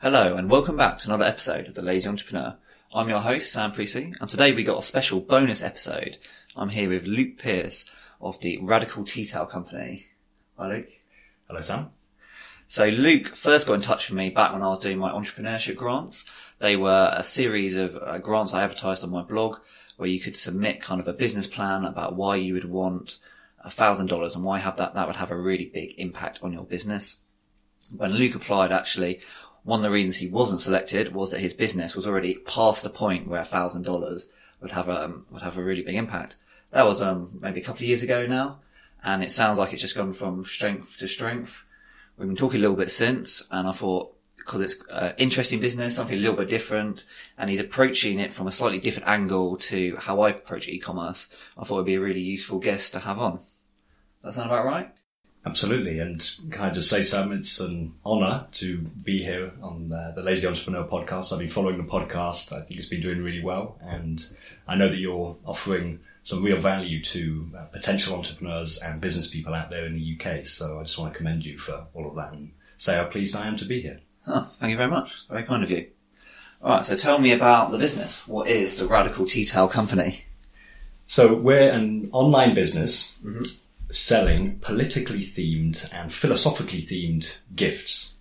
Hello and welcome back to another episode of The Lazy Entrepreneur. I'm your host, Sam Pearce, and today we got a special bonus episode. I'm here with Luke Pearce of the Radical Tea Towel Company. Hi Luke. Hello Sam. So Luke first got in touch with me back when I was doing my entrepreneurship grants. They were a series of grants I advertised on my blog where you could submit kind of a business plan about why you would want $1,000 and why that would have a really big impact on your business. When Luke applied, actually, one of the reasons he wasn't selected was that his business was already past a point where $1,000 would have a really big impact. That was maybe a couple of years ago now, and it sounds like it's just gone from strength to strength. We've been talking a little bit since, and I thought, because it's an interesting business, something a little bit different, and he's approaching it from a slightly different angle to how I approach e-commerce, I thought it would be a really useful guest to have on. Does that sound about right? Absolutely, and can I just say, Sam, it's an honour to be here on the Lazy Entrepreneur podcast. I've been following the podcast. I think it's been doing really well, and I know that you're offering some real value to potential entrepreneurs and business people out there in the UK. So I just want to commend you for all of that and say how pleased I am to be here. Oh, thank you very much. Very kind of you. All right, so tell me about the business. What is the Radical Tea Towel Company? So we're an online business selling politically themed and philosophically themed gifts.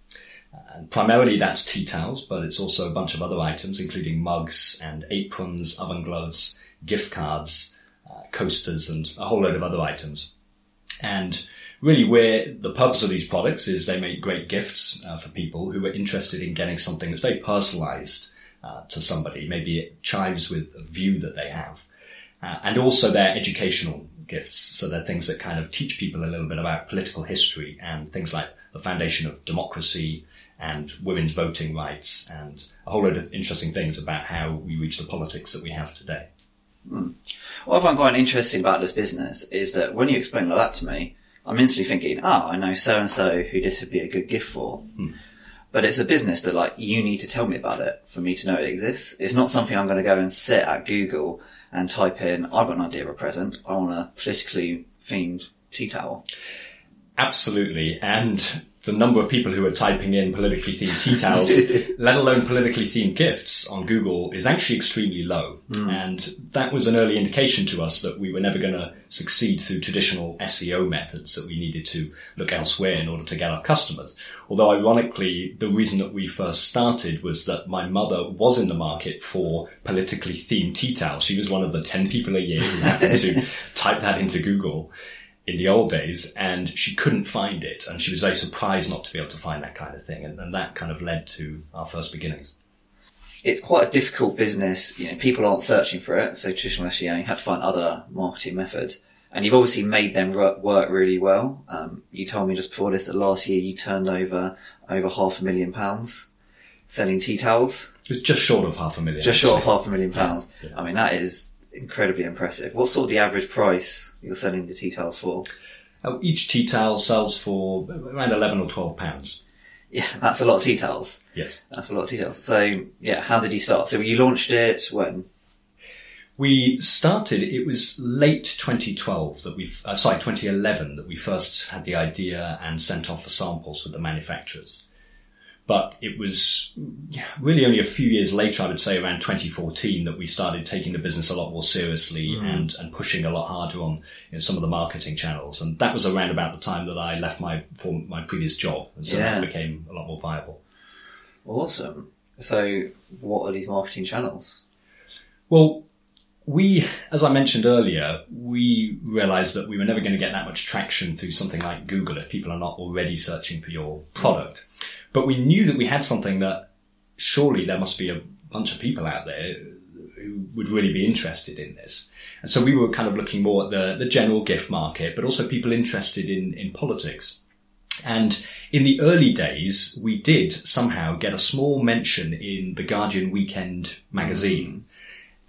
And primarily that's tea towels, but it's also a bunch of other items, including mugs and aprons, oven gloves, gift cards, coasters, and a whole load of other items. And really where the purpose of these products is they make great gifts for people who are interested in getting something that's very personalized to somebody. Maybe it chimes with a view that they have. And also they're educational gifts. So they're things that kind of teach people a little bit about political history and things like the foundation of democracy and women's voting rights and a whole load of interesting things about how we reach the politics that we have today. What I find quite interesting about this business is that when you explain like that to me, I'm instantly thinking, I know so-and-so who this would be a good gift for. But it's a business that you need to tell me about it for me to know it exists. It's not something I'm going to go and sit at Google and type in, I've got an idea of a present. I want a politically themed tea towel. Absolutely. And the number of people who are typing in politically themed tea towels, let alone politically themed gifts on Google is actually extremely low. And that was an early indication to us that we were never going to succeed through traditional SEO methods, that we needed to look elsewhere in order to get our customers. Although ironically, the reason that we first started was that my mother was in the market for politically themed tea towels. She was one of the 10 people a year who happened to type that into Google in the old days, and she couldn't find it. And she was very surprised not to be able to find that kind of thing. And that kind of led to our first beginnings. It's quite a difficult business. People aren't searching for it. So traditional SEO, you had to find other marketing methods. And you've obviously made them work really well. You told me just before this that last year you turned over £500,000 selling tea towels. It was just short of £500,000. Just short of £500,000. Yeah. I mean, that is incredibly impressive. What's sort of the average price you're selling the tea towels for? Each tea towel sells for around £11 or £12. Yeah, that's a lot of tea towels. Yes. That's a lot of tea towels. So, yeah, how did you start? So you launched it when? We started, it was late 2011 that we first had the idea and sent off for samples with the manufacturers. But it was really only a few years later, I would say around 2014, that we started taking the business a lot more seriously and pushing a lot harder on some of the marketing channels. And that was around about the time that I left my previous job. And so that became a lot more viable. Awesome. So what are these marketing channels? Well, as I mentioned earlier, we realized that we were never going to get that much traction through something like Google if people are not already searching for your product. But we knew that we had something that surely there must be a bunch of people out there who would really be interested in this. And so we were kind of looking more at the general gift market, but also people interested in politics. And in the early days, we did somehow get a small mention in the Guardian Weekend magazine.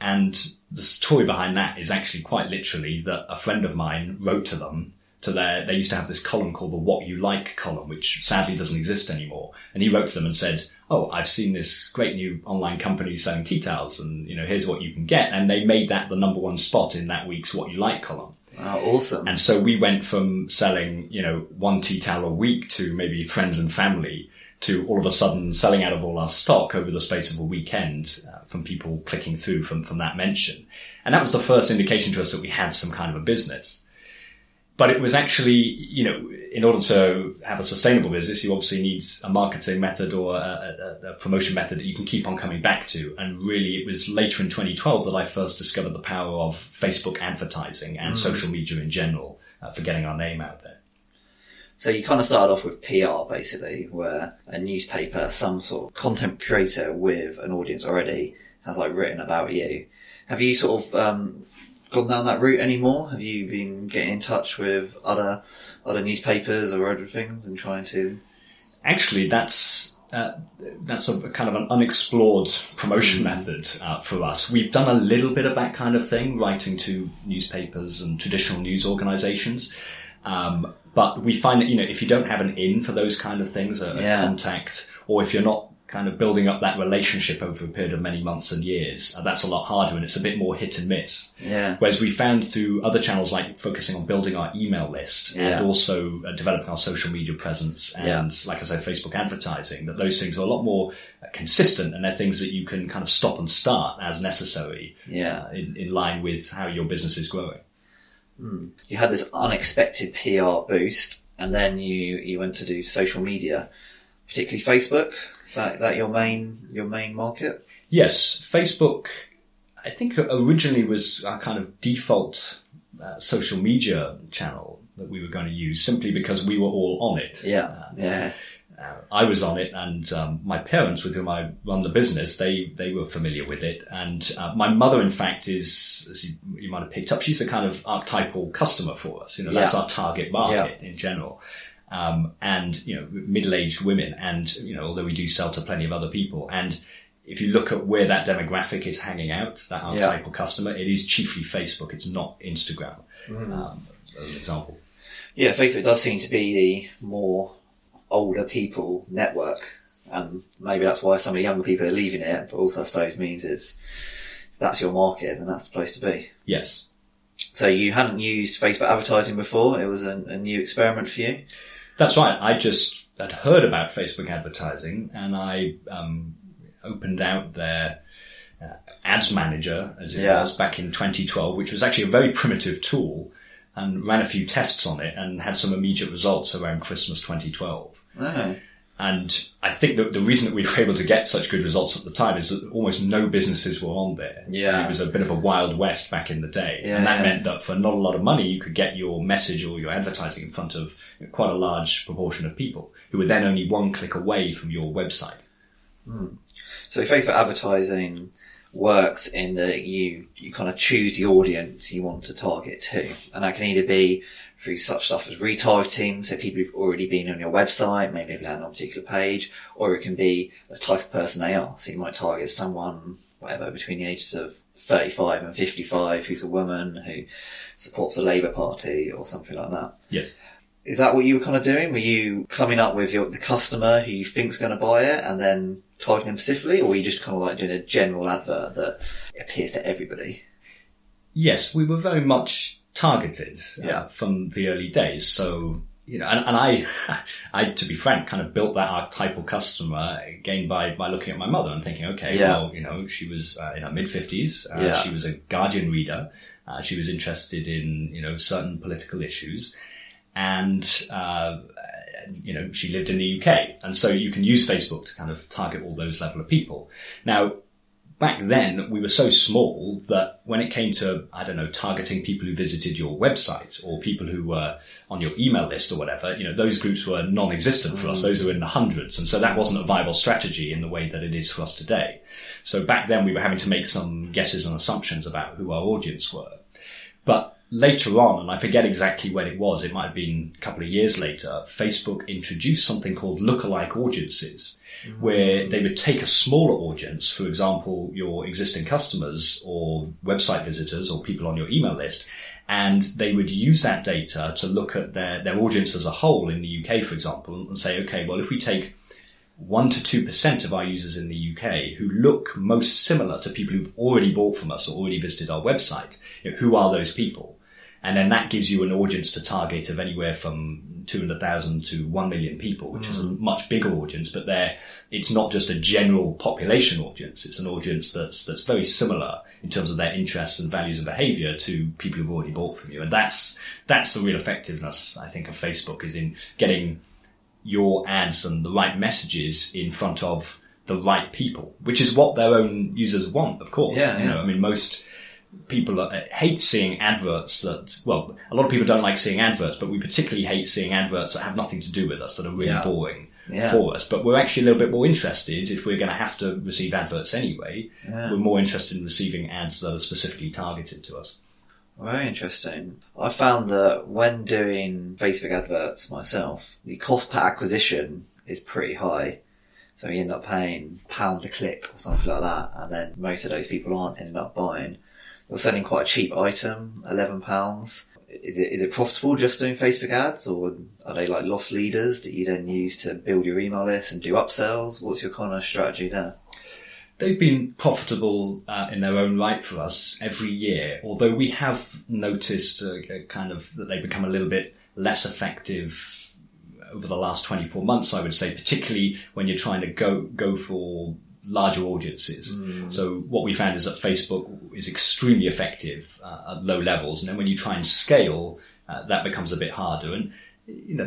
And the story behind that is actually quite literally that a friend of mine wrote to them they used to have this column called the What You Like column, which sadly doesn't exist anymore. And he wrote to them and said, I've seen this great new online company selling tea towels and, here's what you can get. And they made that the number one spot in that week's What You Like column. Wow, awesome. And so we went from selling, one tea towel a week to maybe friends and family to all of a sudden selling out of all our stock over the space of a weekend from people clicking through from that mention. And that was the first indication to us that we had some kind of a business. But it was actually, you know, in order to have a sustainable business, you obviously need a marketing method or a promotion method that you can keep on coming back to. And really, it was later in 2012 that I first discovered the power of Facebook advertising and social media in general for getting our name out there. So you kind of started off with PR, basically, where a newspaper, some sort of content creator with an audience already has like written about you. Have you sort of gone down that route anymore? Have you been getting in touch with other newspapers or other things and trying to? Actually, that's a kind of an unexplored promotion method for us. We've done a little bit of that kind of thing, writing to newspapers and traditional news organisations. But we find that, you know, if you don't have an in for those kind of things, a contact, or if you're not kind of building up that relationship over a period of many months and years, that's a lot harder and it's a bit more hit and miss. Yeah. Whereas we found through other channels, like focusing on building our email list and also developing our social media presence and, like I said, Facebook advertising, that those things are a lot more consistent and they're things that you can kind of stop and start as necessary in line with how your business is growing. You had this unexpected PR boost and then you went to do social media, particularly Facebook. Is that your main market? Yes, Facebook, I think originally was our kind of default social media channel that we were going to use simply because we were all on it. I was on it and my parents with whom I run the business, they were familiar with it. And my mother, in fact, is, as you might have picked up, she's a kind of archetypal customer for us. You know, that's our target market in general. And, you know, middle-aged women and, you know, although we do sell to plenty of other people. And if you look at where that demographic is hanging out, that archetypal customer, it is chiefly Facebook. It's not Instagram, as an example. Yeah, Facebook does seem to be the more older people network. And maybe that's why some of the younger people are leaving it, but also I suppose means if that's your market, then that's the place to be. Yes. So you hadn't used Facebook advertising before. It was a new experiment for you? That's right. I just had heard about Facebook advertising and I opened out their ads manager, as it was, back in 2012, which was actually a very primitive tool, and ran a few tests on it and had some immediate results around Christmas 2012. Oh. And I think that the reason that we were able to get such good results at the time is that almost no businesses were on there. Yeah. It was a bit of a wild west back in the day. And that meant that for not a lot of money, you could get your message or your advertising in front of quite a large proportion of people who were then only one click away from your website. So Facebook advertising works in that you kind of choose the audience you want to target to. And that can either be through such stuff as retargeting, so people who've already been on your website, maybe they've landed on a particular page, or it can be the type of person they are. So you might target someone, whatever, between the ages of 35 and 55 who's a woman who supports the Labour Party or something like that. Yes. Is that what you were kind of doing? Were you coming up with the customer who you think's going to buy it and then targeting them specifically, or were you just kind of like doing a general advert that appears to everybody? Yes, we were very much targeted from the early days. So, you know, and I, to be frank, kind of built that archetypal customer again by looking at my mother and thinking, okay, well, you know, she was in her mid-50s. She was a Guardian reader. She was interested in, you know, certain political issues. And, you know, she lived in the UK. And so you can use Facebook to kind of target all those level of people. Now, back then, we were so small that when it came to, I don't know, targeting people who visited your website or people who were on your email list or whatever, you know, those groups were non-existent for us. Those were in the hundreds. And so that wasn't a viable strategy in the way that it is for us today. So back then, we were having to make some guesses and assumptions about who our audience were. But later on, and I forget exactly when it was, it might have been a couple of years later, Facebook introduced something called lookalike audiences, where they would take a smaller audience, for example, your existing customers or website visitors or people on your email list, and they would use that data to look at their audience as a whole in the UK, for example, and say, okay, well, if we take 1 to 2% of our users in the UK who look most similar to people who've already bought from us or already visited our website, you know, who are those people? And then that gives you an audience to target of anywhere from 200,000 to 1 million people, which is a much bigger audience, but it's not just a general population audience. It's an audience that's very similar in terms of their interests and values and behavior to people who've already bought from you. And that's the real effectiveness, I think, of Facebook, is in getting your ads and the right messages in front of the right people, which is what their own users want, of course. Yeah, I mean, most people hate seeing adverts a lot of people don't like seeing adverts, but we particularly hate seeing adverts that have nothing to do with us, that are really boring for us. But we're actually a little bit more interested, if we're going to have to receive adverts anyway, we're more interested in receiving ads that are specifically targeted to us. Very interesting. I found that when doing Facebook adverts myself, the cost per acquisition is pretty high. So you end up paying £1 a click or something like that, and then most of those people aren't ending up buying. You're selling quite a cheap item, £11. Is it profitable just doing Facebook ads, or are they like lost leaders that you then use to build your email list and do upsells? What's your kind of strategy there? They've been profitable in their own right for us every year, although we have noticed kind of that they become a little bit less effective over the last 24 months, I would say, particularly when you're trying to go for larger audiences. So what we found is that Facebook is extremely effective at low levels, and then when you try and scale, that becomes a bit harder. And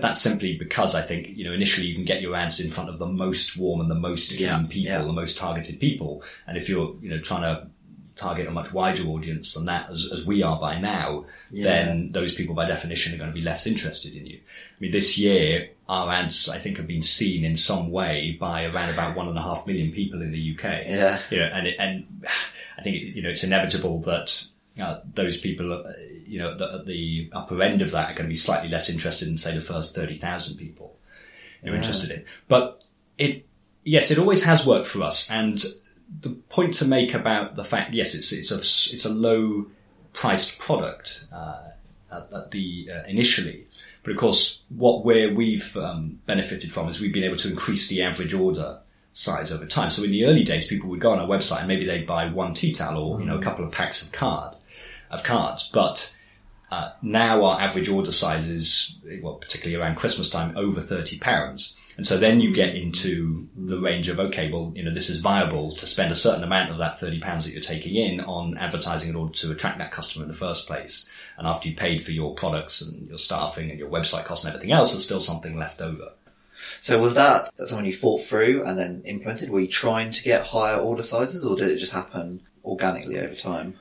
that's simply because I think initially you can get your ads in front of the most warm and the most keen people, the most targeted people. And if you're trying to target a much wider audience than that, as we are by now, then those people by definition are going to be less interested in you. I mean, this year our ads, I think, have been seen in some way by around about 1.5 million people in the UK. And I think it's inevitable that those people, at the upper end of that, are going to be slightly less interested in, say, the first 30,000 people you're interested in. But it always has worked for us. And the point to make about the fact, yes, it's a low priced product initially, but of course what we've benefited from is we've been able to increase the average order size over time. So in the early days, people would go on our website and maybe they'd buy one tea towel or a couple of packs of cards, but now our average order size is, particularly around Christmas time, over £30. And so then you get into the range of, this is viable to spend a certain amount of that £30 that you're taking in on advertising in order to attract that customer in the first place. And after you paid for your products and your staffing and your website costs and everything else, there's still something left over. So was that something you thought through and then implemented? Were you trying to get higher order sizes, or did it just happen organically over time?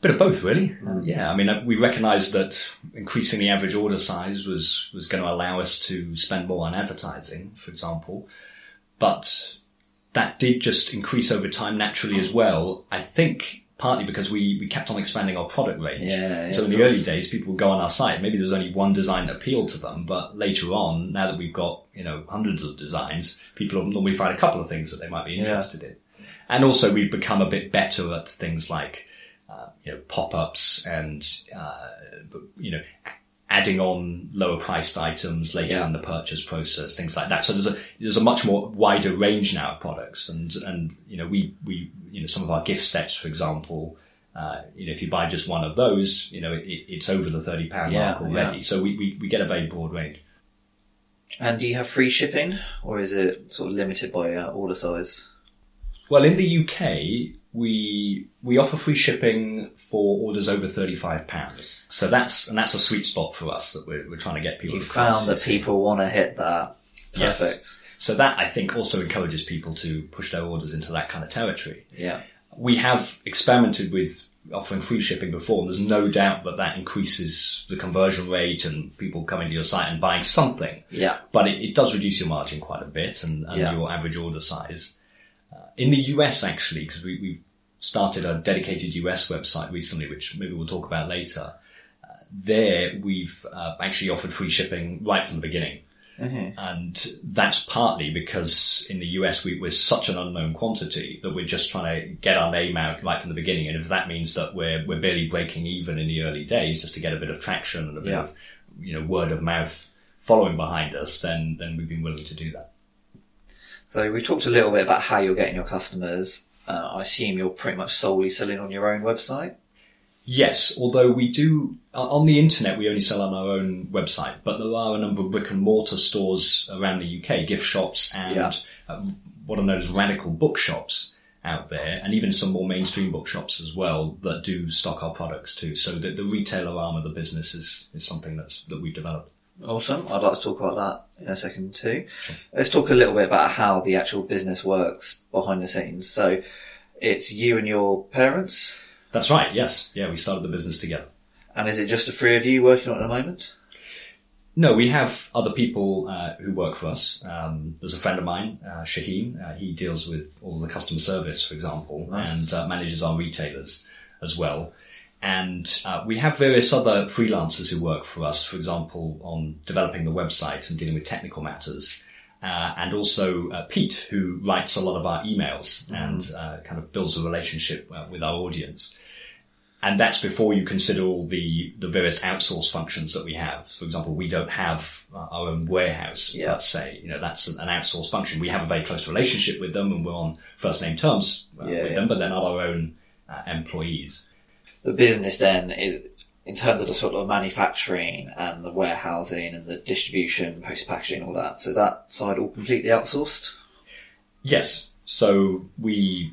Bit of both, really. I mean, we recognised that increasing the average order size was going to allow us to spend more on advertising, for example. But that did just increase over time naturally as well. I think partly because we kept on expanding our product range. So in the early days, people would go on our site. Maybe there was only one design that appealed to them. But later on, now that we've got, hundreds of designs, people normally find a couple of things that they might be interested in. And also we've become a bit better at things like pop-ups and, adding on lower priced items later in the purchase process, things like that. So there's a much more wider range now of products. And we some of our gift sets, for example, if you buy just one of those, it's over the £30 mark already. Yeah. So we get a very broad range. And do you have free shipping, or is it sort of limited by order size? Well, in the UK, we offer free shipping for orders over £35. So that's a sweet spot for us that we're trying to get people. You found that people want to hit that. Perfect. Yes. So that, I think, also encourages people to push their orders into that kind of territory. Yeah. We have experimented with offering free shipping before, and there's no doubt that increases the conversion rate and people coming to your site and buying something. Yeah. But it does reduce your margin quite a bit and your average order size. In the US, actually, because we started a dedicated US website recently, which maybe we'll talk about later. There, we've actually offered free shipping right from the beginning. Mm-hmm. And that's partly because in the US, we're such an unknown quantity that we're just trying to get our name out right from the beginning. And if that means that we're barely breaking even in the early days just to get a bit of traction and a bit of, word of mouth following behind us, then we've been willing to do that. So we talked a little bit about how you're getting your customers. I assume you're pretty much solely selling on your own website? Yes, although we do, on the internet we only sell on our own website, but there are a number of brick and mortar stores around the UK, gift shops and what are known as radical bookshops out there, and even some more mainstream bookshops as well that do stock our products too. So the retailer arm of the business is something that we've developed. Awesome. I'd like to talk about that in a second too. Sure. Let's talk a little bit about how the actual business works behind the scenes. So it's you and your parents? That's right, yes. Yeah, we started the business together. And is it just the three of you working on it at the moment? No, we have other people who work for us. There's a friend of mine, Shaheen. He deals with all the customer service, for example, Nice. and manages our retailers as well. And we have various other freelancers who work for us, for example, on developing the website and dealing with technical matters. And also Pete, who writes a lot of our emails and kind of builds a relationship with our audience. And that's before you consider all the various outsource functions that we have. For example, we don't have our own warehouse, let's say. That's an outsourced function. We have a very close relationship with them and we're on first name terms with them, but they're not our own employees. The business then is, in terms of the sort of manufacturing and the warehousing and the distribution, post-packaging, all that. So is that side all completely outsourced? Yes. So the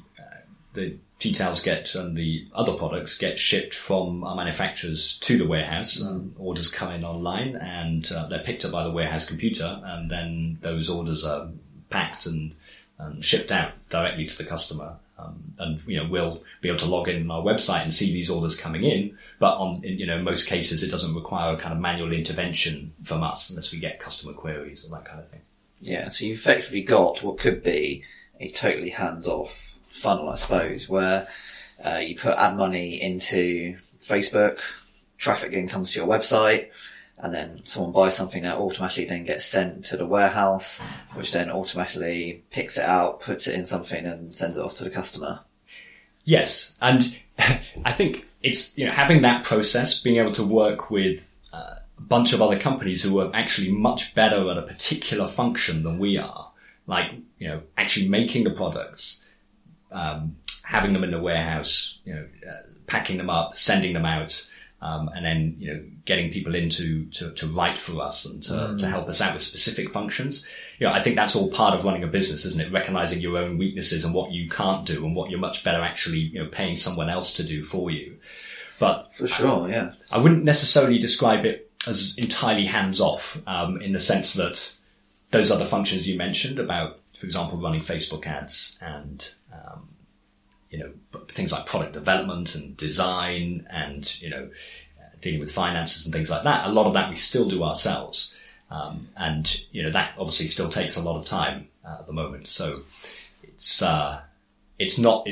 tea towels and the other products get shipped from our manufacturers to the warehouse. Orders come in online and they're picked up by the warehouse computer, and then those orders are packed and shipped out directly to the customer. And we'll be able to log in on our website and see these orders coming in, but in most cases it doesn't require a kind of manual intervention from us unless we get customer queries or that kind of thing. Yeah, so you've effectively got what could be a totally hands-off funnel, I suppose, where you put ad money into Facebook, traffic then comes to your website, and then someone buys something that automatically then gets sent to the warehouse, which then automatically picks it out, puts it in something and sends it off to the customer. Yes. And I think it's, having that process, being able to work with a bunch of other companies who are actually much better at a particular function than we are, like, actually making the products, having them in the warehouse, packing them up, sending them out, and then, getting people in to write for us and to help us out with specific functions. I think that's all part of running a business, isn't it? Recognizing your own weaknesses and what you can't do and what you're much better actually, paying someone else to do for you. But for sure, yeah. I wouldn't necessarily describe it as entirely hands off, in the sense that those other functions you mentioned about, for example, running Facebook ads and, things like product development and design and, dealing with finances and things like that. A lot of that we still do ourselves. And that obviously still takes a lot of time at the moment. So it's not,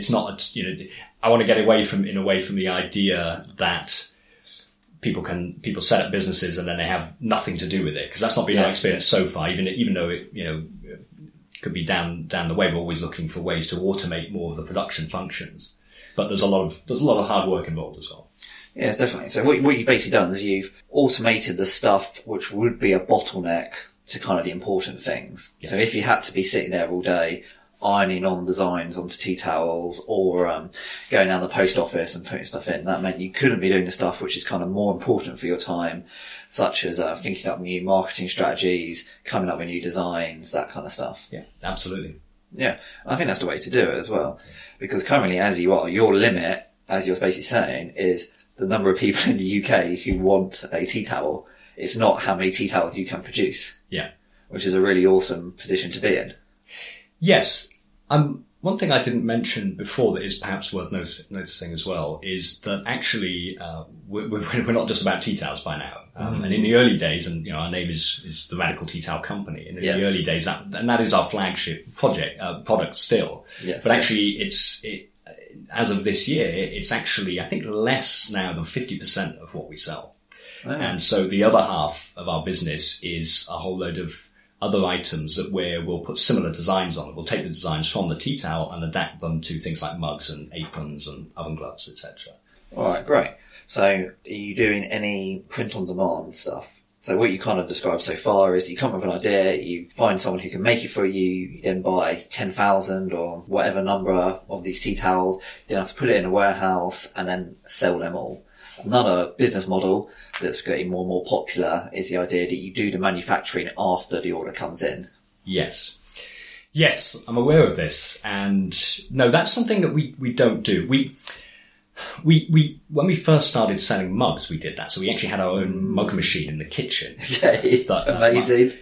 I want to get away from the idea that people set up businesses and then they have nothing to do with it. Cause that's not been our experience so far, even though it, could be down the way. We're always looking for ways to automate more of the production functions, but there's a lot of hard work involved as well. Yes, definitely. So what you've basically done is you've automated the stuff which would be a bottleneck to kind of the important things. Yes. So if you had to be sitting there all day ironing on designs onto tea towels or going down the post office and putting stuff in, that meant you couldn't be doing the stuff which is kind of more important for your time, such as thinking up new marketing strategies, coming up with new designs, that kind of stuff. Yeah, absolutely. Yeah, I think that's the way to do it as well. Because currently, as you are, your limit, as you're basically saying, is the number of people in the UK who want a tea towel. It's not how many tea towels you can produce. Yeah. Which is a really awesome position to be in. Yes. One thing I didn't mention before that is perhaps worth noticing as well is that actually we're not just about tea towels by now. And in the early days, and our name is the Radical Tea Towel Company, and in the early days that is our flagship product still. Yes, but actually as of this year, it's actually, I think, less now than 50% of what we sell. Oh. And so the other half of our business is a whole load of other items where we'll put similar designs on it. We'll take the designs from the tea towel and adapt them to things like mugs and aprons and oven gloves, etc. All right, great. So are you doing any print on demand stuff? So what you kind of described so far is you come up with an idea, you find someone who can make it for you, you then buy 10,000 or whatever number of these tea towels, you then have to put it in a warehouse and then sell them all. Another business model that's getting more and more popular is the idea that you do the manufacturing after the order comes in. Yes. Yes, I'm aware of this. And no, that's something that we don't do. We when we first started selling mugs, we did that. So we actually had our own mug machine in the kitchen. Okay, amazing.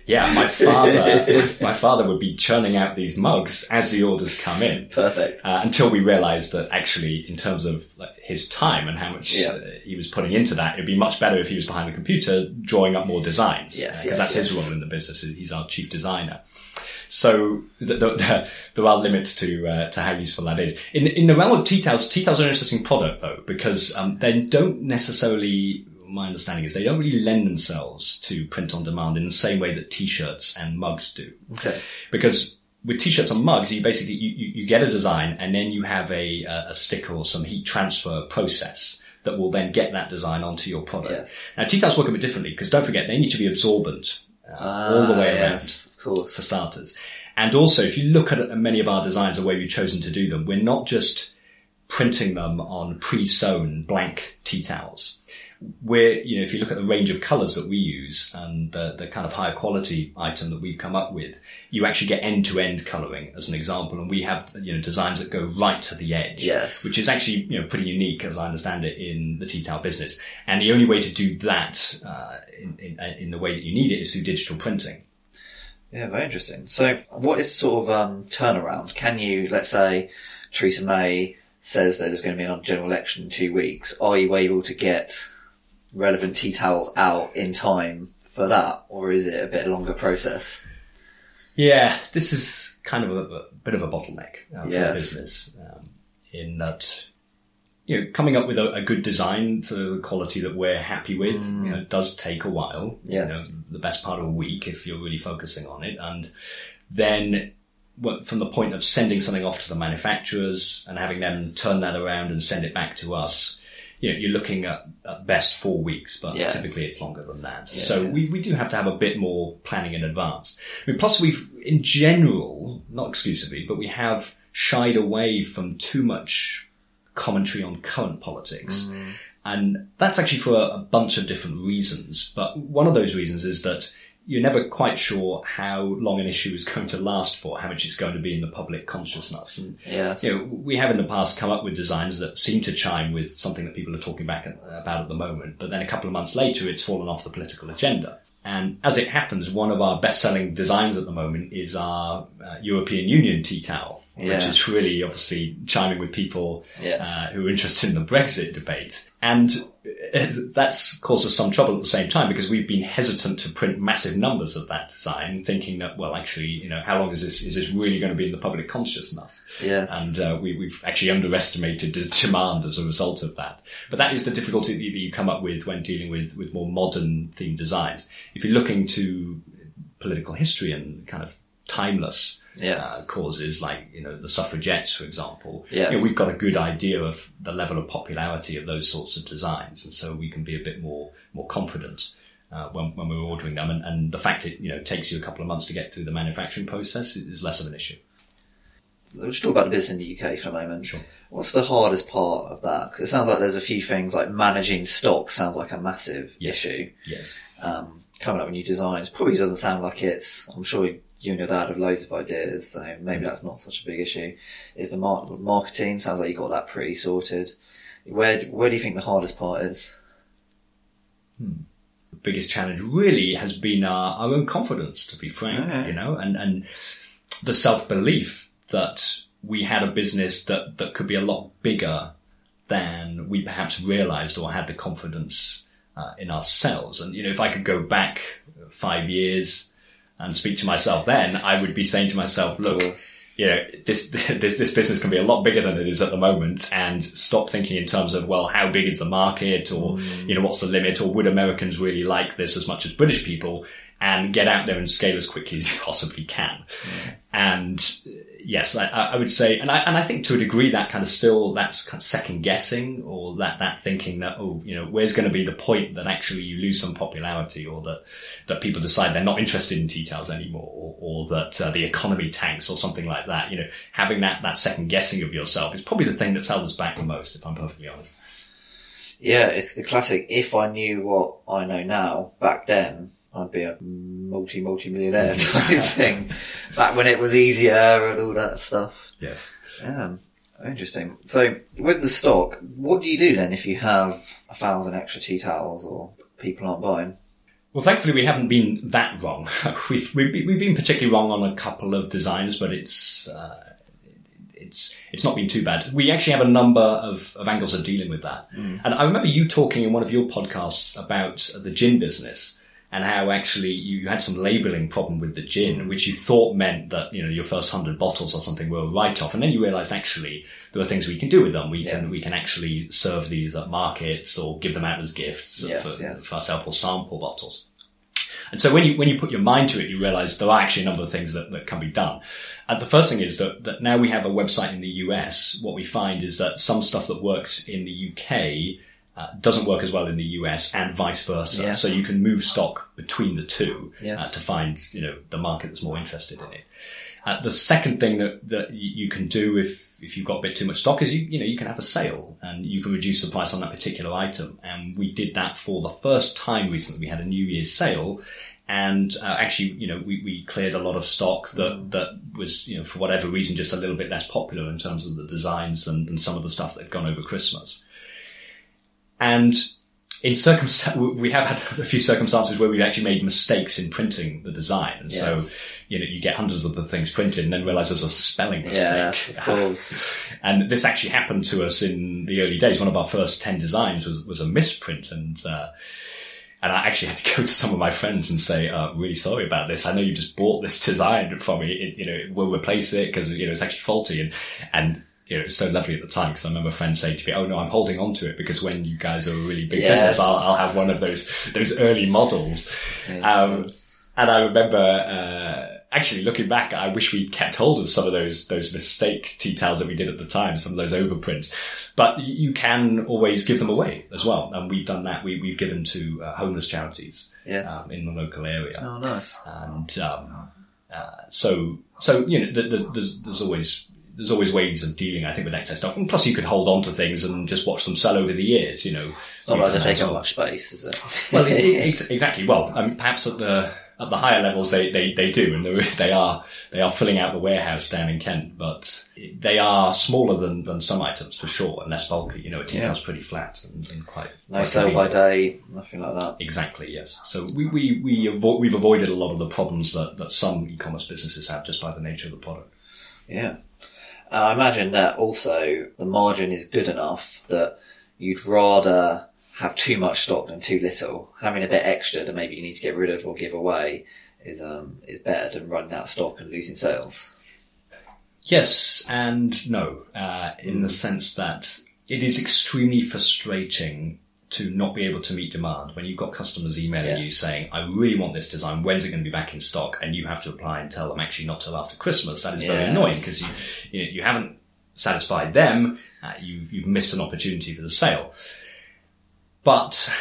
My father would be churning out these mugs as the orders come in. Perfect. Until we realised that actually, in terms of like, his time and how much he was putting into that, it'd be much better if he was behind the computer drawing up more designs. Because that's his role in the business. He's our chief designer. So there are limits to how useful that is. In the realm of tea towels are an interesting product though, because they don't necessarily, my understanding is, they don't really lend themselves to print on demand in the same way that t-shirts and mugs do. Okay. Because with t-shirts and mugs, you basically you get a design and then you have a sticker or some heat transfer process that will then get that design onto your product. Yes. Now tea towels work a bit differently because don't forget they need to be absorbent all the way around. For starters. And also, if you look at many of our designs, the way we've chosen to do them, we're not just printing them on pre-sewn blank tea towels. If you look at the range of colours that we use and the kind of higher quality item that we've come up with, you actually get end-to-end colouring as an example. And we have, designs that go right to the edge. Yes. Which is actually, pretty unique as I understand it in the tea towel business. And the only way to do that, in the way that you need it is through digital printing. Yeah, very interesting. So what is sort of turnaround? Can you, let's say, Theresa May says that there's going to be another general election in 2 weeks. Are you able to get relevant tea towels out in time for that? Or is it a bit longer process? Yeah, this is kind of a bit of a bottleneck for the business in that... coming up with a good design to the quality that we're happy with, does take a while. Yes. The best part of a week if you're really focusing on it. And then from the point of sending something off to the manufacturers and having them turn that around and send it back to us, you're looking at best 4 weeks, but typically it's longer than that. Yes, so we do have to have a bit more planning in advance. Plus we've, in general, not exclusively, but we have shied away from too much commentary on current politics. And that's actually for a bunch of different reasons. But one of those reasons is that you're never quite sure how long an issue is going to last for, how much it's going to be in the public consciousness. And, we have in the past come up with designs that seem to chime with something that people are talking about at the moment. But then a couple of months later, it's fallen off the political agenda. And as it happens, one of our best-selling designs at the moment is our European Union tea towel, which is really obviously chiming with people who are interested in the Brexit debate. And that's caused us some trouble at the same time because we've been hesitant to print massive numbers of that design, thinking that, well, actually, how long is this really going to be in the public consciousness? Yes. And we've actually underestimated the demand as a result of that. But that is the difficulty that you come up with when dealing with more modern themed designs. If you're looking to political history and kind of timeless causes like, the suffragettes, for example, we've got a good idea of the level of popularity of those sorts of designs. And so we can be a bit more confident when we're ordering them. And the fact it, takes you a couple of months to get through the manufacturing process is less of an issue. Let's talk about the business in the UK for a moment. Sure. What's the hardest part of that? Because it sounds like there's a few things like managing stock sounds like a massive issue. Yes. Coming up with new designs probably doesn't sound like it's, I'm sure you and your dad have loads of ideas, so maybe that's not such a big issue. Is the marketing? Sounds like you got that pretty sorted. Where do you think the hardest part is? The biggest challenge really has been our own confidence, to be frank, and the self-belief that we had a business that could be a lot bigger than we perhaps realised or had the confidence in ourselves. And, if I could go back 5 years and speak to myself then, I would be saying to myself, look, this business can be a lot bigger than it is at the moment, and stop thinking in terms of, well, how big is the market, or, what's the limit, or would Americans really like this as much as British people, and get out there and scale as quickly as you possibly can. And yes, I would say, and I think to a degree that that's kind of second guessing, or that thinking that, where's going to be the point that actually you lose some popularity, or that people decide they're not interested in tea towels anymore, or that the economy tanks or something like that. Having that second guessing of yourself is probably the thing that's held us back the most, if I'm perfectly honest. Yeah, it's the classic, if I knew what I know now, back then, I'd be a multi-millionaire type thing. Back when it was easier and all that stuff. Yes. Interesting. So, with the stock, what do you do then if you have 1,000 extra tea towels or people aren't buying? Well, thankfully we haven't been that wrong. We've been particularly wrong on a couple of designs, but it's not been too bad. We actually have a number of angles of dealing with that. And I remember you talking in one of your podcasts about the gin business and how actually you had some labelling problem with the gin, which you thought meant that, your first 100 bottles or something were a write-off. And then you realised actually there are things we can do with them. We can actually serve these at markets or give them out as gifts for ourselves, or sample bottles. And so when you put your mind to it, you realise there are actually a number of things that can be done. The first thing is that now we have a website in the US. What we find is that some stuff that works in the UK doesn't work as well in the US, and vice versa. Yeah. So you can move stock between the two to find the market that's more interested in it. The second thing that you can do if you've got a bit too much stock is you can have a sale and you can reduce the price on that particular item. And we did that for the first time recently. We had a New Year's sale. And actually, we cleared a lot of stock that was, for whatever reason, just a little bit less popular in terms of the designs than some of the stuff that had gone over Christmas. And we have had a few circumstances where we've actually made mistakes in printing the design. And so, you get hundreds of the things printed and then realise there's a spelling mistake. Yes, of course. And this actually happened to us in the early days. One of our first 10 designs was a misprint, and I actually had to go to some of my friends and say, really sorry about this. I know you just bought this design from me. We'll replace it because, it's actually faulty. And it was so lovely at the time, because I remember a friend saying to me, oh no, I'm holding on to it because when you guys are a really big business, I'll have one of those early models. Yes, and I remember, actually looking back, I wish we'd kept hold of some of those mistake tea towels that we did at the time, some of those overprints. But you can always give them away as well. And we've done that. We've given to homeless charities in the local area. Oh, nice. And so there's always ways of dealing, I think, with excess stock. And plus you can hold on to things and just watch them sell over the years, It's not like they take up much space, is it? Well, exactly. Well, perhaps at the higher levels they do, and they are filling out the warehouse down in Kent, but they are smaller than some items for sure, and less bulky. A tea towel's pretty flat and quite sell by day, nothing like that. Exactly, yes. So we've avoided a lot of the problems that some e-commerce businesses have just by the nature of the product. Yeah. I imagine that also the margin is good enough that you'd rather have too much stock than too little. Having a bit extra that maybe you need to get rid of or give away is better than running out of stock and losing sales. Yes and no, in the sense that it is extremely frustrating to not be able to meet demand when you've got customers emailing you saying, I really want this design, when's it going to be back in stock? And you have to apply and tell them actually not till after Christmas. That is very annoying, because you haven't satisfied them, you've missed an opportunity for the sale. But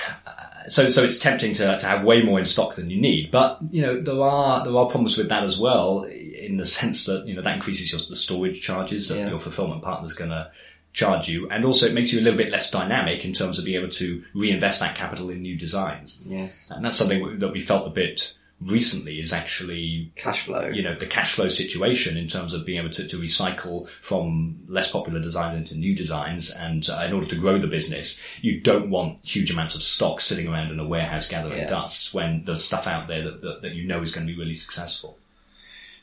so it's tempting to have way more in stock than you need. But there are problems with that as well, in the sense that that increases the storage charges that your fulfillment partner's going to charge you, and also it makes you a little bit less dynamic in terms of being able to reinvest that capital in new designs. Yes, and that's something that we felt a bit recently, is actually cash flow. The cash flow situation in terms of being able to recycle from less popular designs into new designs, and in order to grow the business, you don't want huge amounts of stock sitting around in a warehouse gathering dust when there's stuff out there that is going to be really successful.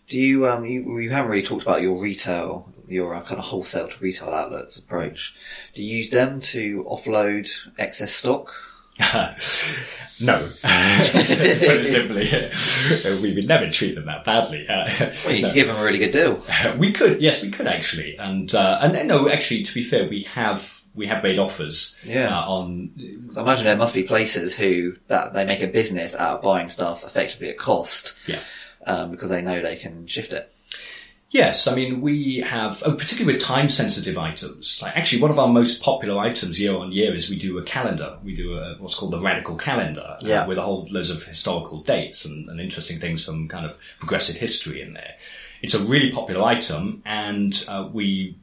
Do you haven't really talked about your retail, your kind of wholesale to retail outlets approach. Do you use them to offload excess stock? No. To put it simply, we would never treat them that badly. Well, you could give them a really good deal. We could actually. And no, actually, to be fair, we have made offers. On. So I imagine there must be places that they make a business out of buying stuff effectively at cost. Yeah. Because they know they can shift it. Yes, I mean, we have, particularly with time-sensitive items, like actually one of our most popular items year on year is we do a calendar. We do what's called the Radical Calendar, with a whole loads of historical dates and interesting things from kind of progressive history in there. It's a really popular item, and we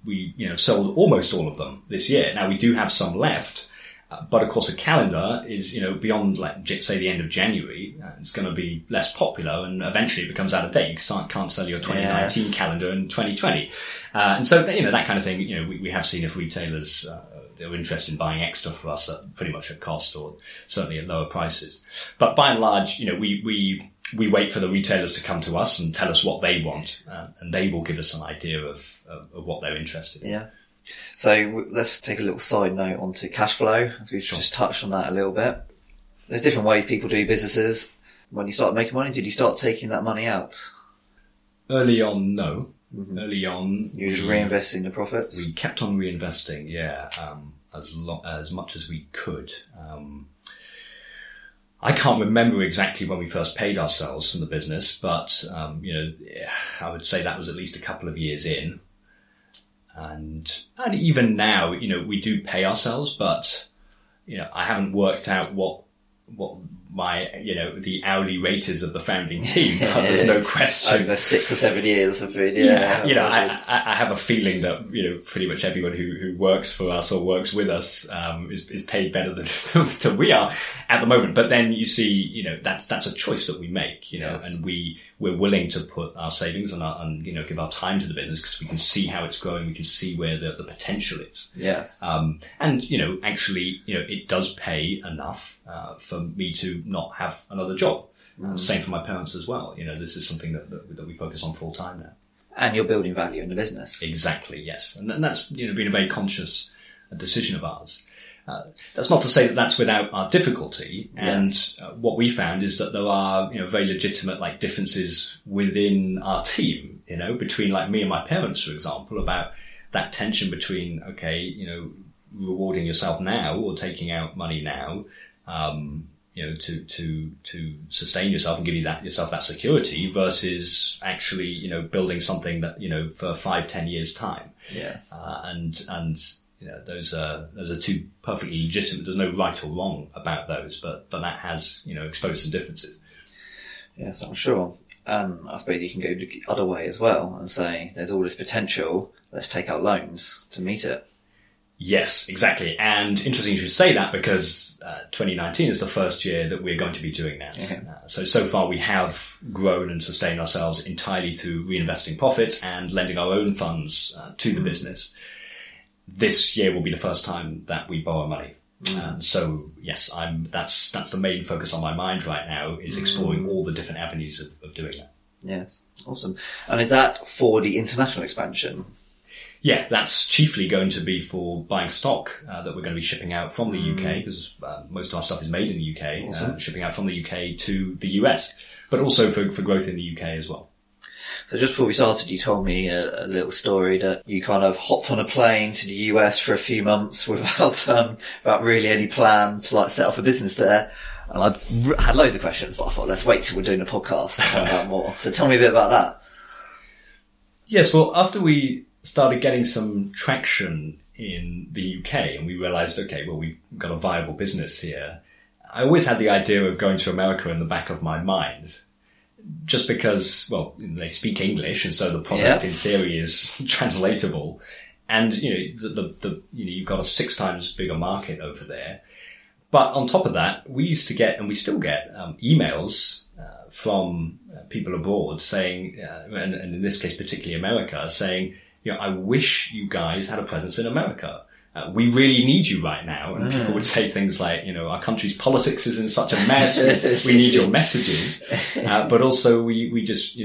sold almost all of them this year. Now, we do have some left, But of course, a calendar is, beyond, like, say, the end of January, it's going to be less popular, and eventually it becomes out of date. You can't sell your 2019 calendar in 2020. And so, that kind of thing, we have seen if retailers are interested in buying extra for us at pretty much at cost, or certainly at lower prices. But by and large, we wait for the retailers to come to us and tell us what they want, and they will give us an idea of what they're interested in. Yeah. So let's take a little side note onto cash flow, as we've just touched on that a little bit. There's different ways people do businesses. When you start making money, did you start taking that money out? Early on, no. Mm-hmm. Early on, you were just reinvesting the profits? We kept on reinvesting, as much as we could. I can't remember exactly when we first paid ourselves from the business, but, I would say that was at least a couple of years in. And even now, we do pay ourselves, but, I haven't worked out what my, the hourly rate is of the founding team. But there's no question. Over 6 or 7 years of it, I have a feeling that, pretty much everyone who works for us or works with us, is paid better than we are at the moment. But then you see, that's a choice that we make, and we're willing to put our savings and give our time to the business because we can see how it's growing. We can see where the potential is. Yes. Actually, it does pay enough, for me to not have another job. Same for my parents as well. This is something that we focus on full time now. And you're building value in the business. Exactly, yes. And that's, been a very conscious decision of ours. That's not to say that that's without our difficulty. And what we found is that there are, very legitimate, like, differences within our team, between, like, me and my parents, for example, about that tension between, rewarding yourself now or taking out money now, to sustain yourself and give yourself that security versus actually, building something that, for 5-10 years time. Yes. Those are two perfectly legitimate. There's no right or wrong about those, but that has, exposed some differences. Yes, I'm sure. I suppose you can go the other way as well and say there's all this potential. Let's take out loans to meet it. Yes, exactly. And interesting you should say that because 2019 is the first year that we're going to be doing that. Okay. So far we have grown and sustained ourselves entirely through reinvesting profits and lending our own funds to the business. This year will be the first time that we borrow money. And so, yes, that's the main focus on my mind right now is exploring all the different avenues of doing that. Yes, awesome. And is that for the international expansion? Yeah, that's chiefly going to be for buying stock that we're going to be shipping out from the UK because most of our stuff is made in the UK, awesome. Shipping out from the UK to the US, but also for growth in the UK as well. So just before we started, you told me a little story that you kind of hopped on a plane to the US for a few months without really any plan to like set up a business there. And I had loads of questions, but I thought let's wait till we're doing the podcast to find out more. So tell me a bit about that. Yes, well, after we started getting some traction in the UK and we realized, okay, well, we've got a viable business here. I always had the idea of going to America in the back of my mind. Just because, well, they speak English, and so the product in theory is translatable, and you've got a 6 times bigger market over there. But on top of that, we used to get, and we still get, emails from people abroad saying, and in this case particularly America, saying, I wish you guys had a presence in America. We really need you right now. And people would say things like, our country's politics is in such a mess. We need your messages. But also we just,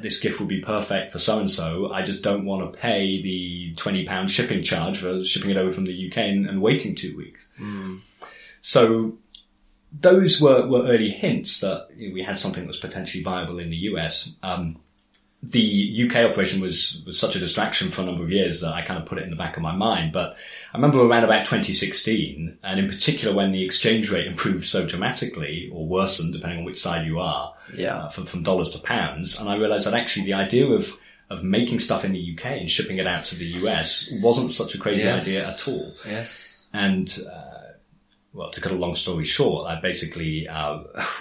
this gift would be perfect for so-and-so. I just don't want to pay the £20 shipping charge for shipping it over from the UK and waiting 2 weeks. So those were early hints that we had something that was potentially viable in the US. The UK operation was such a distraction for a number of years that I kind of put it in the back of my mind. But I remember around about 2016, and in particular when the exchange rate improved so dramatically, or worsened, depending on which side you are, from dollars to pounds. And I realized that actually the idea of making stuff in the UK and shipping it out to the US wasn't such a crazy idea at all. Yes. And, well, to cut a long story short, I basically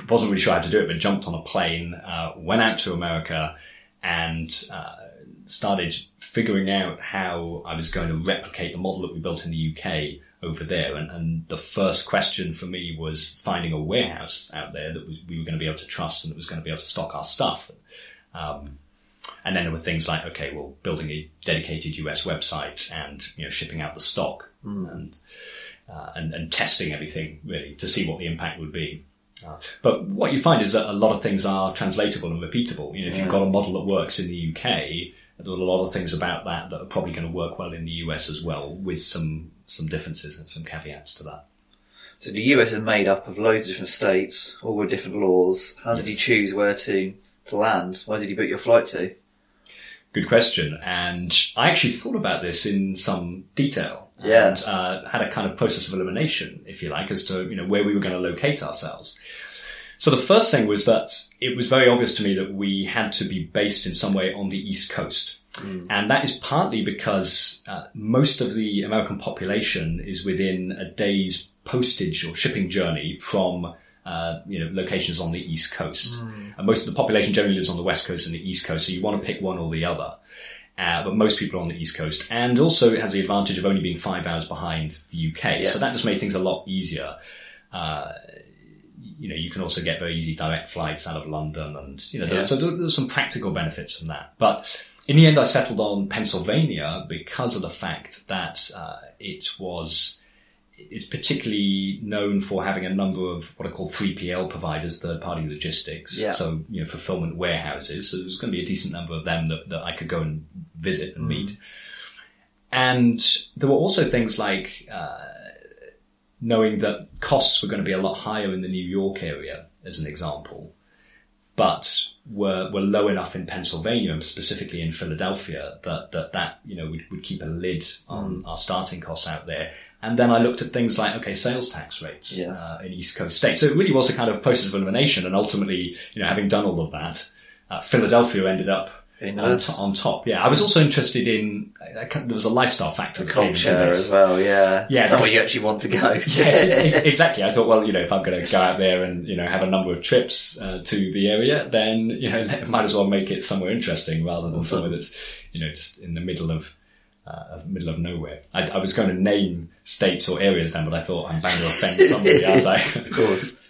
wasn't really sure how to do it, but jumped on a plane, went out to America, and started figuring out how I was going to replicate the model that we built in the UK over there. And the first question for me was finding a warehouse out there that we were going to be able to trust and that was going to be able to stock our stuff. And then there were things like, okay, well, building a dedicated US website and, shipping out the stock and testing everything really to see what the impact would be. But what you find is that a lot of things are translatable and repeatable. If you've got a model that works in the UK, there are a lot of things about that are probably going to work well in the US as well, with some differences and some caveats to that. So the US is made up of loads of different states, all with different laws. How did you choose where to land? Where did you book your flight to? Good question. And I actually thought about this in some detail. Yeah. And had a kind of process of elimination, if you like, as to where we were going to locate ourselves. So the first thing was that it was very obvious to me that we had to be based in some way on the East Coast. And that is partly because most of the American population is within a day's postage or shipping journey from locations on the East Coast. And most of the population generally lives on the West Coast and the East Coast, so you want to pick one or the other. But most people are on the East Coast. And also it has the advantage of only being 5 hours behind the UK. Yes. So that just made things a lot easier. You can also get very easy direct flights out of London and, so there's some practical benefits from that. But in the end, I settled on Pennsylvania because of the fact that it's particularly known for having a number of what are called 3PL providers, third-party logistics. Yeah. So, fulfillment warehouses. So there's going to be a decent number of them that I could go and visit and meet. And there were also things like knowing that costs were going to be a lot higher in the New York area, as an example, but were low enough in Pennsylvania and specifically in Philadelphia that would keep a lid on our starting costs out there. And then I looked at things like, sales tax rates in East Coast states. So it really was a kind of process of elimination. And ultimately, having done all of that, Philadelphia ended up on top. Yeah, I was also interested in, there was a lifestyle factor. The culture as well, yeah. Yeah. Somewhere you actually want to go. Yes, exactly. I thought, well, if I'm going to go out there and, have a number of trips to the area, then, might as well make it somewhere interesting rather than somewhere that's, just in the middle of nowhere. I was going to name states or areas then, but I thought I'm bound to offend somebody, aren't I? Of course.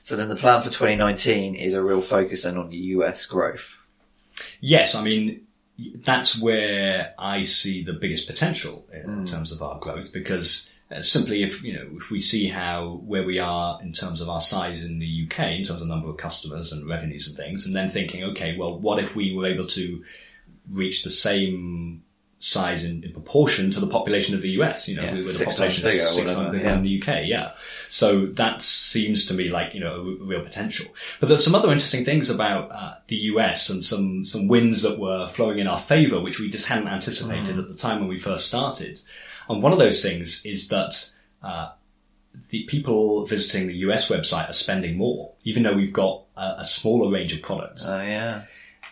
So then the plan for 2019 is a real focus then on the US growth. Yes, I mean, that's where I see the biggest potential in terms of our growth, because simply if we see where we are in terms of our size in the UK, in terms of number of customers and revenues and things, and then thinking, okay, well, what if we were able to reach the same size in proportion to the population of the US, with the population 600 bigger in the UK, yeah. So that seems to me like, a real potential. But there's some other interesting things about the US and some winds that were flowing in our favor, which we just hadn't anticipated at the time when we first started. And one of those things is that the people visiting the US website are spending more, even though we've got a smaller range of products. Oh, yeah.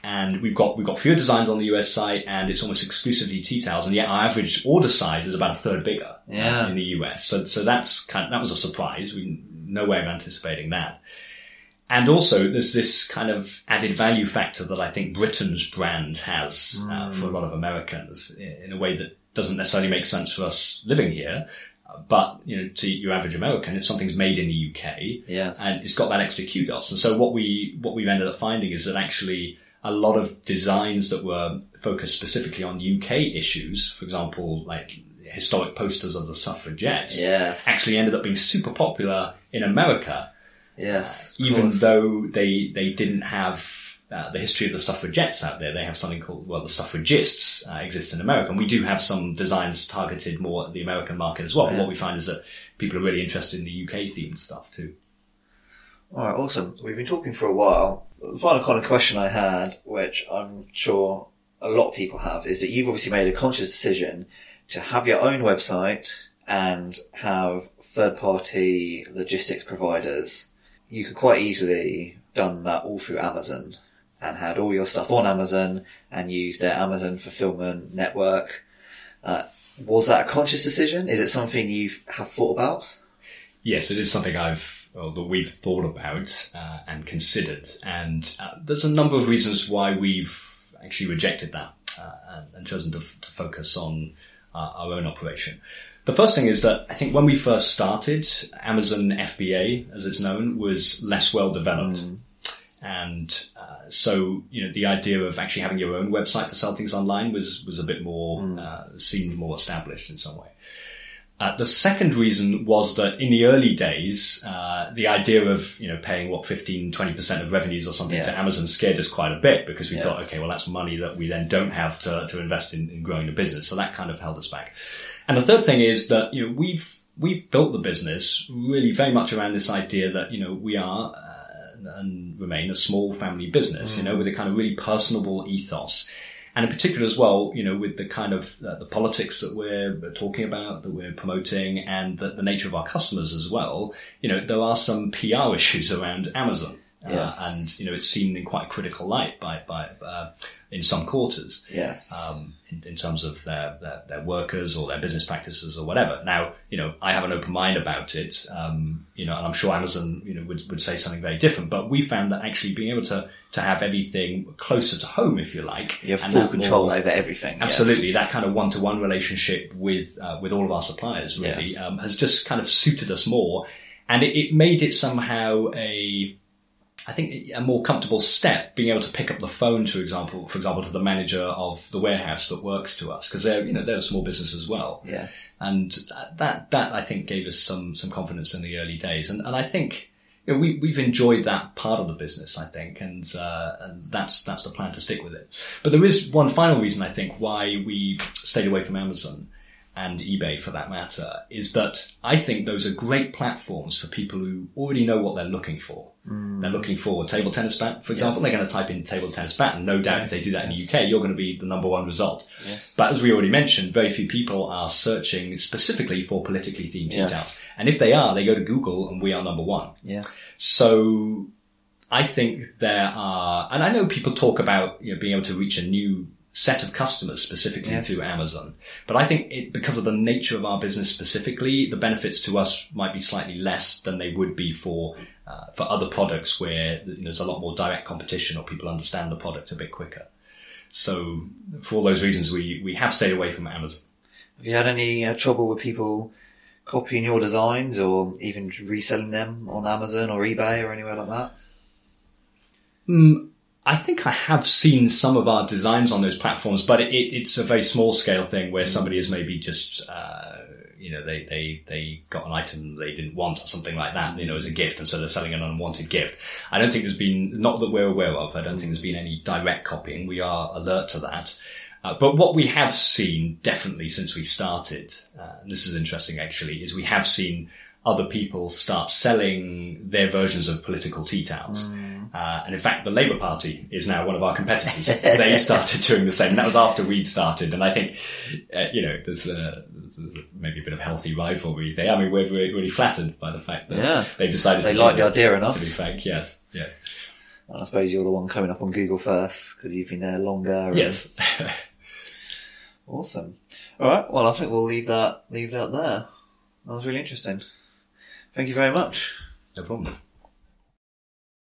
And we've got fewer designs on the US site, and it's almost exclusively T-tails, and yet our average order size is about a third bigger in the US. So that was a surprise. We no way of anticipating that. And also there's this kind of added value factor that I think Britain's brand has for a lot of Americans in a way that doesn't necessarily make sense for us living here. But, to your average American, if something's made in the UK, and it's got that extra kudos. And so what we've ended up finding is that actually a lot of designs that were focused specifically on UK issues, for example, like historic posters of the suffragettes, actually ended up being super popular in America. Yes. Even though they didn't have the history of the suffragettes out there. They have something called, the suffragists exist in America. And we do have some designs targeted more at the American market as well. But what we find is that people are really interested in the UK themed stuff too. All right, awesome. We've been talking for a while. The final kind of question I had, which I'm sure a lot of people have, is that you've obviously made a conscious decision to have your own website and have third-party logistics providers. You could quite easily done that all through Amazon and had all your stuff on Amazon and used their Amazon fulfillment network. Was that a conscious decision? Is it something you have thought about? Yes, it is something that we've thought about and considered, and there's a number of reasons why we've actually rejected that and chosen to focus on our own operation. The first thing is that I think when we first started, Amazon FBA, as it's known, was less well developed. And so, the idea of actually having your own website to sell things online was a bit more, seemed more established in some way. The second reason was that in the early days, the idea of, paying 15-20% of revenues or something to Amazon scared us quite a bit, because we thought, okay, well, that's money that we then don't have to invest in growing the business. So that kind of held us back. And the third thing is that, we've built the business really very much around this idea that, we are and remain a small family business, with a kind of really personable ethos. And in particular as well, with the kind of the politics that we're talking about, that we're promoting, and the nature of our customers as well, there are some PR issues around Amazon. And, it's seen in quite a critical light by in some quarters. In terms of their workers or their business practices or whatever. Now, I have an open mind about it, and I'm sure Amazon, would say something very different, but we found that actually being able to have everything closer to home, if you like. You have full control over everything. Absolutely. That kind of one-to-one relationship with all of our suppliers really, has just kind of suited us more. And it made it somehow I think a more comfortable step, being able to pick up the phone, for example, to the manager of the warehouse that works to us, because they're a small business as well. And that I think gave us some confidence in the early days. And I think, we've enjoyed that part of the business, I think, and that's the plan to stick with it. But there is one final reason, I think, why we stayed away from Amazon and eBay for that matter, is that I think those are great platforms for people who already know what they're looking for. They're looking for a table tennis bat, for example. They're going to type in table tennis bat, and no doubt if they do that in the UK, you're going to be the number one result. But as we already mentioned, very few people are searching specifically for politically themed tea towels. And if they are, they go to Google and we are number one. So I think there are, and I know people talk about being able to reach a new set of customers specifically through Amazon. But I think because of the nature of our business specifically, the benefits to us might be slightly less than they would be for other products where there's a lot more direct competition or people understand the product a bit quicker. So for all those reasons, we have stayed away from Amazon. Have you had any trouble with people copying your designs or even reselling them on Amazon or eBay or anywhere like that? I think I have seen some of our designs on those platforms, but it's a very small scale thing where somebody has maybe just, they got an item they didn't want or something like that, as a gift, and so they're selling an unwanted gift. I don't think there's been, not that we're aware of, I don't think there's been any direct copying. We are alert to that. But what we have seen definitely since we started, and this is interesting actually, is we have seen other people start selling their versions of political tea towels. And in fact, the Labour Party is now one of our competitors. They started doing the same. And that was after we'd started. And I think, there's maybe a bit of healthy rivalry there. I mean, we're really flattered by the fact that they decided they like the idea enough. To be frank, yes. And I suppose you're the one coming up on Google first because you've been there longer. Yes. Awesome. All right. Well, I think we'll leave that there. That was really interesting. Thank you very much. No problem.